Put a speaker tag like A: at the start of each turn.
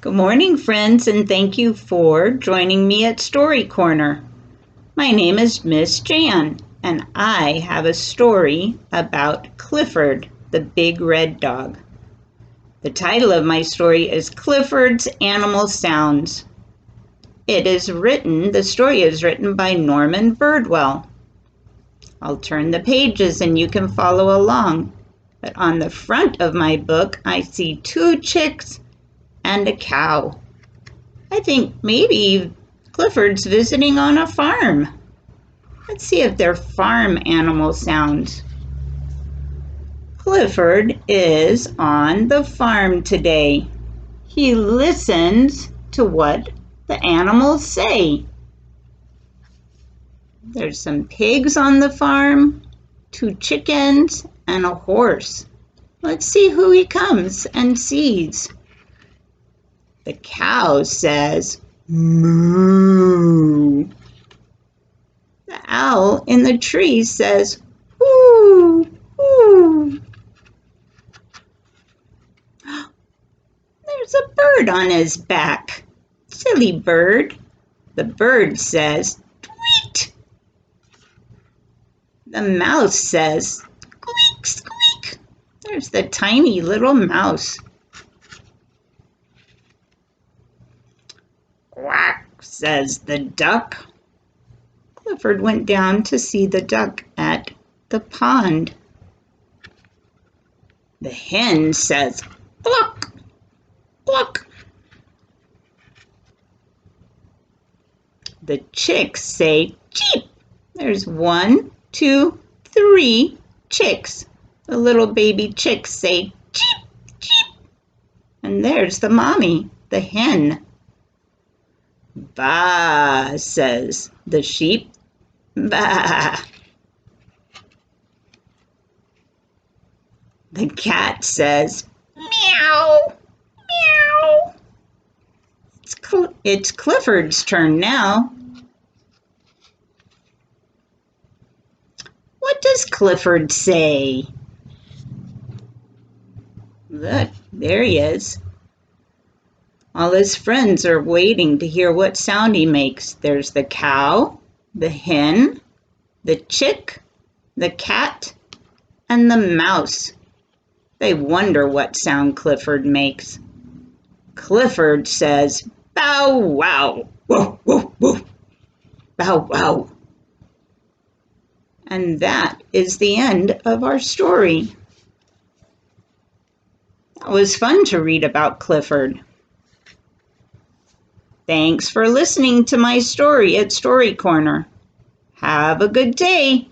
A: Good morning, friends, and thank you for joining me at Story Corner. My name is Miss Jan, and I have a story about Clifford, the big red dog. The title of my story is Clifford's Animal Sounds. The story is written by Norman Birdwell. I'll turn the pages and you can follow along. But on the front of my book, I see 2 chicks and a cow. I think maybe Clifford's visiting on a farm. Let's see if they're farm animal sounds. Clifford is on the farm today. He listens to what the animals say. There's some pigs on the farm, 2 chickens, and a horse. Let's see who he comes and sees. The cow says, "Moo." The owl in the tree says, "Hoo, hoo." There's a bird on his back. Silly bird. The bird says, "Tweet." The mouse says, "Squeak, squeak." There's the tiny little mouse. "Quack," says the duck. Clifford went down to see the duck at the pond. The hen says, "Cluck, cluck." The chicks say, "Cheep." There's 1, 2, 3 chicks. The little baby chicks say, "Cheep, cheep." And there's the mommy, the hen. "Baa," says the sheep. "Baa." The cat says, "Meow, meow." It's Clifford's turn now. What does Clifford say? Look, there he is. All his friends are waiting to hear what sound he makes. There's the cow, the hen, the chick, the cat, and the mouse. They wonder what sound Clifford makes. Clifford says, "Bow wow, woof, woof, woof, bow wow." And that is the end of our story. It was fun to read about Clifford. Thanks for listening to my story at Story Corner. Have a good day.